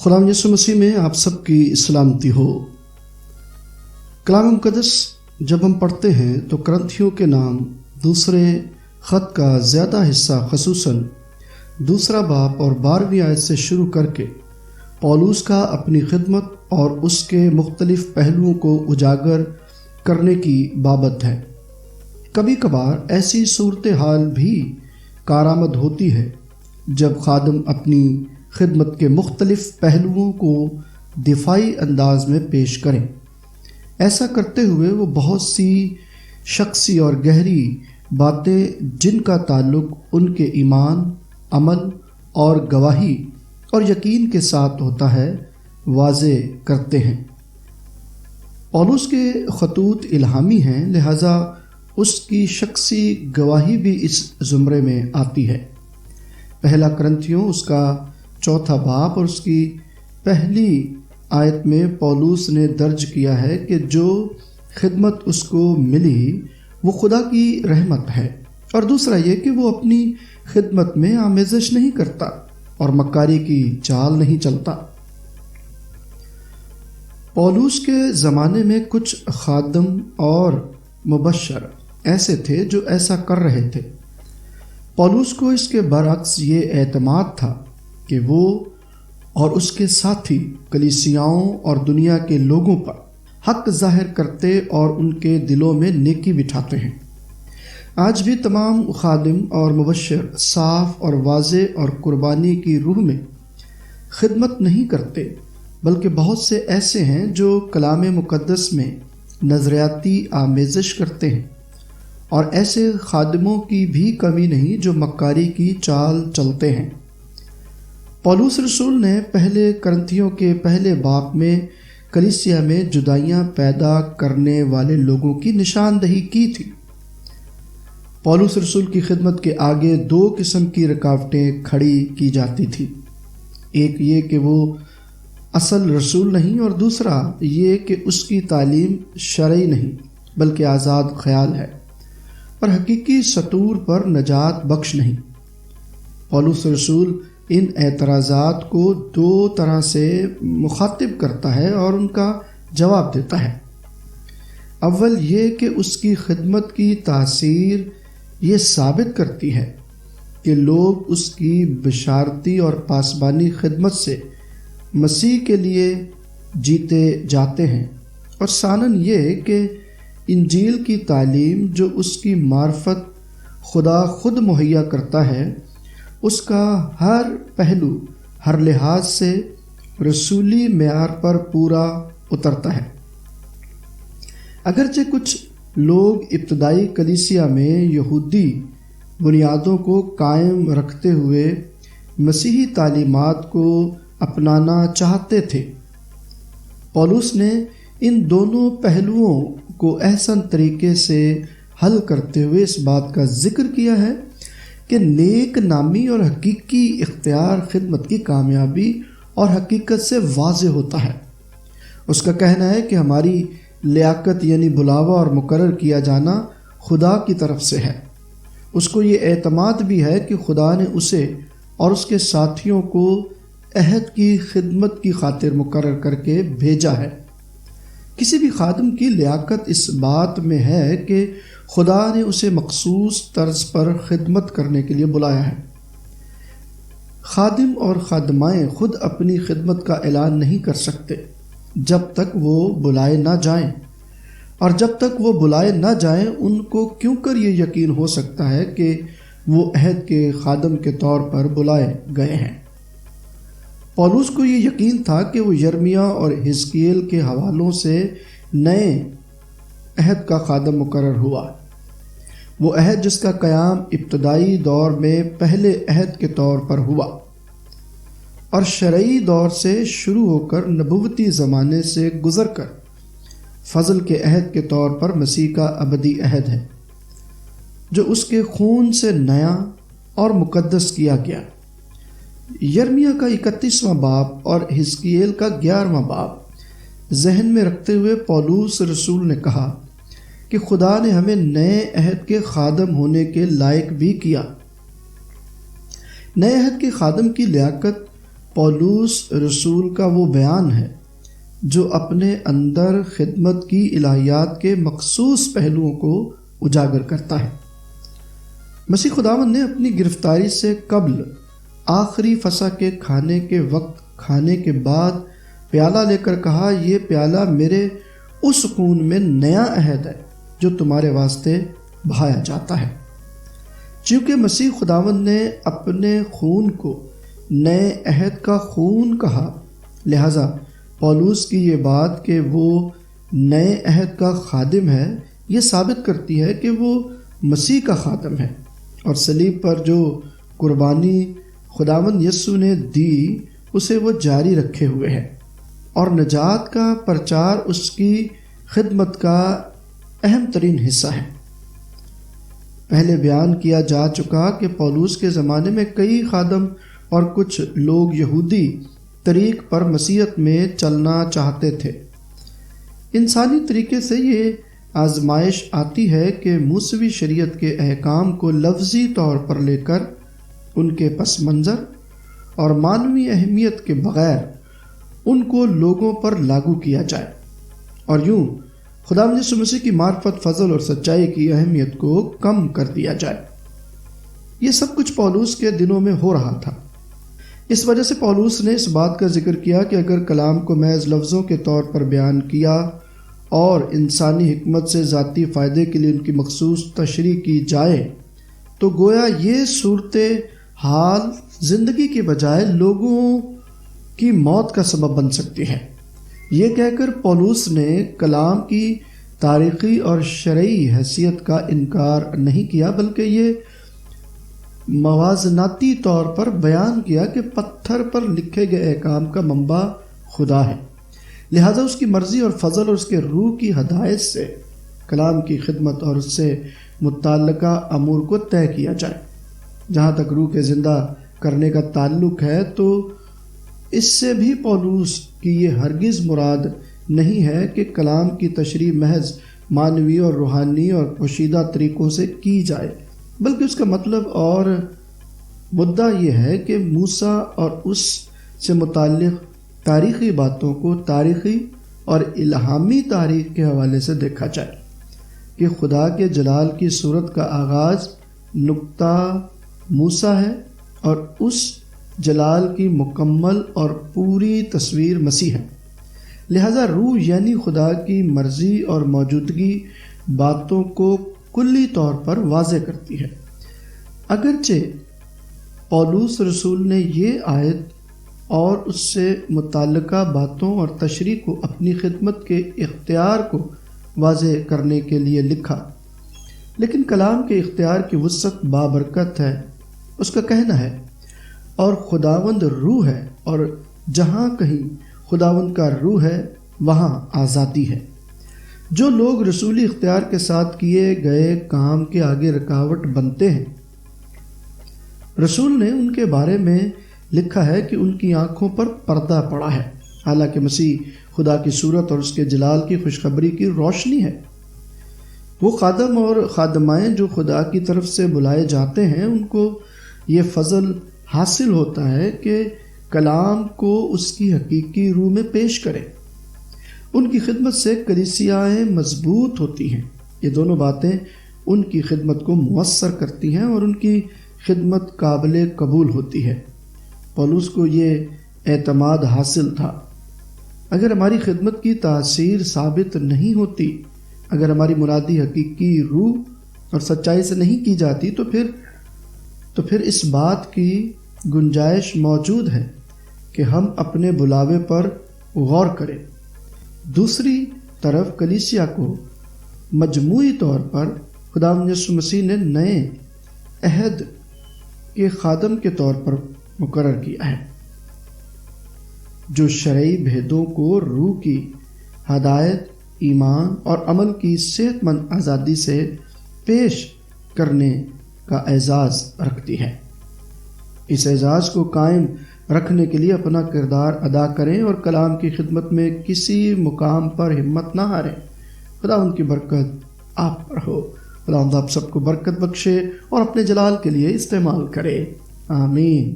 خداوند یسوع مسیح میں آپ سب کی سلامتی ہو۔ کلام مقدس جب ہم پڑھتے ہیں تو کرنتھیوں کے نام دوسرے خط کا زیادہ حصہ خصوصاً دوسرا باب اور 12ویں آیت سے شروع کر کے پولس کا اپنی خدمت اور اس کے مختلف پہلوؤں کو اجاگر کرنے کی بابت ہے۔ کبھی کبھار ایسی صورتحال بھی کارآمد ہوتی ہے جب خادم اپنی خدمت کے مختلف پہلوؤں کو دفاعی انداز میں پیش کریں۔ ایسا کرتے ہوئے وہ بہت سی شخصی اور گہری باتیں جن کا تعلق ان کے ایمان، عمل اور گواہی اور یقین کے ساتھ ہوتا ہے واضح کرتے ہیں۔ پولس کے خطوط الہامی ہیں، لہذا اس کی شخصی گواہی بھی اس زمرے میں آتی ہے۔ پہلا کرنتھیوں اس کا 4 باب اور اس کی پہلی آیت میں پولس نے درج کیا ہے کہ جو خدمت اس کو ملی وہ خدا کی رحمت ہے، اور دوسرا یہ کہ وہ اپنی خدمت میں آمیزش نہیں کرتا اور مکاری کی چال نہیں چلتا۔ پولس کے زمانے میں کچھ خادم اور مبشر ایسے تھے جو ایسا کر رہے تھے۔ پولس کو اس کے برعکس یہ اعتماد تھا کہ وہ اور اس کے ساتھی کلیسیاؤں اور دنیا کے لوگوں پر حق ظاہر کرتے اور ان کے دلوں میں نیکی بٹھاتے ہیں۔ آج بھی تمام خادم اور مبشر صاف اور واضح اور قربانی کی روح میں خدمت نہیں کرتے، بلکہ بہت سے ایسے ہیں جو کلام مقدس میں نظریاتی آمیزش کرتے ہیں، اور ایسے خادموں کی بھی کمی نہیں جو مکاری کی چال چلتے ہیں۔ پولس رسول نے پہلے کرنتھیوں کے پہلے باب میں کلیسیا میں جدائیاں پیدا کرنے والے لوگوں کی نشاندہی کی تھی۔ پولس رسول کی خدمت کے آگے 2 قسم کی رکاوٹیں کھڑی کی جاتی تھی۔ ایک یہ کہ وہ اصل رسول نہیں، اور دوسرا یہ کہ اس کی تعلیم شرعی نہیں بلکہ آزاد خیال ہے اور حقیقی سطور پر نجات بخش نہیں۔ پولس رسول ان اعتراضات کو 2 طرح سے مخاطب کرتا ہے اور ان کا جواب دیتا ہے۔ اول یہ کہ اس کی خدمت کی تاثیر یہ ثابت کرتی ہے کہ لوگ اس کی بشارتی اور پاسبانی خدمت سے مسیح کے لیے جیتے جاتے ہیں، اور ثانیاً یہ کہ انجیل کی تعلیم جو اس کی معرفت خدا خود مہیا کرتا ہے، اس کا ہر پہلو ہر لحاظ سے رسولی معیار پر پورا اترتا ہے۔ اگرچہ کچھ لوگ ابتدائی کلیسیا میں یہودی بنیادوں کو قائم رکھتے ہوئے مسیحی تعلیمات کو اپنانا چاہتے تھے، پولس نے ان دونوں پہلوؤں کو احسن طریقے سے حل کرتے ہوئے اس بات کا ذکر کیا ہے کہ نیک نامی اور حقیقی اختیار خدمت کی کامیابی اور حقیقت سے واضح ہوتا ہے۔ اس کا کہنا ہے کہ ہماری لیاقت یعنی بلاوا اور مقرر کیا جانا خدا کی طرف سے ہے۔ اس کو یہ اعتماد بھی ہے کہ خدا نے اسے اور اس کے ساتھیوں کو عہد کی خدمت کی خاطر مقرر کر کے بھیجا ہے۔ کسی بھی خادم کی لیاقت اس بات میں ہے کہ خدا نے اسے مخصوص طرز پر خدمت کرنے کے لیے بلایا ہے۔ خادم اور خادمائیں خود اپنی خدمت کا اعلان نہیں کر سکتے جب تک وہ بلائے نہ جائیں، اور جب تک وہ بلائے نہ جائیں ان کو کیوں کر یہ یقین ہو سکتا ہے کہ وہ عہد کے خادم کے طور پر بلائے گئے ہیں۔ پولس کو یہ یقین تھا کہ وہ یرمیہ اور حزقیل کے حوالوں سے نئے عہد کا خادم مقرر ہوا، وہ عہد جس کا قیام ابتدائی دور میں پہلے عہد کے طور پر ہوا اور شرعی دور سے شروع ہو کر نبوتی زمانے سے گزر کر فضل کے عہد کے طور پر مسیح کا ابدی عہد ہے، جو اس کے خون سے نیا اور مقدس کیا گیا۔ یرمیہ کا 31واں باب اور حزقیل کا 11واں باب ذہن میں رکھتے ہوئے پولس رسول نے کہا کہ خدا نے ہمیں نئے عہد کے خادم ہونے کے لائق بھی کیا۔ نئے عہد کے خادم کی لیاقت پولوس رسول کا وہ بیان ہے جو اپنے اندر خدمت کی الہیات کے مخصوص پہلوؤں کو اجاگر کرتا ہے۔ مسیح خداوند نے اپنی گرفتاری سے قبل آخری فسح کے کھانے کے وقت کھانے کے بعد پیالہ لے کر کہا، یہ پیالہ میرے اس خون میں نیا عہد ہے جو تمہارے واسطے بہایا جاتا ہے۔ چونکہ مسیح خداوند نے اپنے خون کو نئے عہد کا خون کہا، لہذا پولوس کی یہ بات کہ وہ نئے عہد کا خادم ہے یہ ثابت کرتی ہے کہ وہ مسیح کا خادم ہے، اور صلیب پر جو قربانی خداوند یسوع نے دی اسے وہ جاری رکھے ہوئے ہے، اور نجات کا پرچار اس کی خدمت کا اہم ترین حصہ ہے۔ پہلے بیان کیا جا چکا کہ پولوس کے زمانے میں کئی خادم اور کچھ لوگ یہودی طریق پر مسیحیت میں چلنا چاہتے تھے۔ انسانی طریقے سے یہ آزمائش آتی ہے کہ موسوی شریعت کے احکام کو لفظی طور پر لے کر ان کے پس منظر اور معنوی اہمیت کے بغیر ان کو لوگوں پر لاگو کیا جائے، اور یوں خداوند یسوع مسیح کی معرفت، فضل اور سچائی کی اہمیت کو کم کر دیا جائے۔ یہ سب کچھ پولوس کے دنوں میں ہو رہا تھا۔ اس وجہ سے پولوس نے اس بات کا ذکر کیا کہ اگر کلام کو محض لفظوں کے طور پر بیان کیا اور انسانی حکمت سے ذاتی فائدے کے لیے ان کی مخصوص تشریح کی جائے تو گویا یہ صورت حال زندگی کے بجائے لوگوں کی موت کا سبب بن سکتی ہے۔ یہ کہہ کر پولوس نے کلام کی تاریخی اور شرعی حیثیت کا انکار نہیں کیا، بلکہ یہ موازناتی طور پر بیان کیا کہ پتھر پر لکھے گئے احکام کا منبع خدا ہے، لہذا اس کی مرضی اور فضل اور اس کے روح کی ہدایت سے کلام کی خدمت اور اس سے متعلقہ امور کو طے کیا جائے۔ جہاں تک روح کے زندہ کرنے کا تعلق ہے تو اس سے بھی پولوس کی یہ ہرگز مراد نہیں ہے کہ کلام کی تشریح محض معنوی اور روحانی اور پوشیدہ طریقوں سے کی جائے، بلکہ اس کا مطلب اور مدعا یہ ہے کہ موسیٰ اور اس سے متعلق تاریخی باتوں کو تاریخی اور الہامی تاریخ کے حوالے سے دیکھا جائے کہ خدا کے جلال کی صورت کا آغاز نقطہ موسیٰ ہے اور اس جلال کی مکمل اور پوری تصویر مسیح ہے۔ لہذا روح یعنی خدا کی مرضی اور موجودگی باتوں کو کلی طور پر واضح کرتی ہے۔ اگرچہ پولوس رسول نے یہ آیت اور اس سے متعلقہ باتوں اور تشریح کو اپنی خدمت کے اختیار کو واضح کرنے کے لیے لکھا، لیکن کلام کے اختیار کی وسعت بابرکت ہے۔ اس کا کہنا ہے، اور خداوند روح ہے، اور جہاں کہیں خداوند کا روح ہے وہاں آزادی ہے۔ جو لوگ رسولی اختیار کے ساتھ کیے گئے کام کے آگے رکاوٹ بنتے ہیں، رسول نے ان کے بارے میں لکھا ہے کہ ان کی آنکھوں پر پردہ پڑا ہے، حالانکہ مسیح خدا کی صورت اور اس کے جلال کی خوشخبری کی روشنی ہے۔ وہ خادم اور خادمائیں جو خدا کی طرف سے بلائے جاتے ہیں ان کو یہ فضل حاصل ہوتا ہے کہ کلام کو اس کی حقیقی روح میں پیش کریں۔ ان کی خدمت سے کلیسیائیں مضبوط ہوتی ہیں۔ یہ دونوں باتیں ان کی خدمت کو مؤثر کرتی ہیں اور ان کی خدمت قابل قبول ہوتی ہے۔ پولوس کو یہ اعتماد حاصل تھا، اگر ہماری خدمت کی تاثیر ثابت نہیں ہوتی، اگر ہماری مرادی حقیقی روح اور سچائی سے نہیں کی جاتی تو پھر اس بات کی گنجائش موجود ہے کہ ہم اپنے بلاوے پر غور کریں۔ دوسری طرف کلیسیا کو مجموعی طور پر خداوند یسوع مسیح نے نئے عہد کے خادم کے طور پر مقرر کیا ہے، جو شرعی بھیدوں کو روح کی ہدایت، ایمان اور عمل کی صحت مند آزادی سے پیش کرنے کا اعزاز رکھتی ہے۔ اس اعزاز کو قائم رکھنے کے لیے اپنا کردار ادا کریں اور کلام کی خدمت میں کسی مقام پر ہمت نہ ہاریں۔ خداوند کی برکت آپ پر ہو۔ خداوند آپ سب کو برکت بخشے اور اپنے جلال کے لیے استعمال کرے۔ آمین۔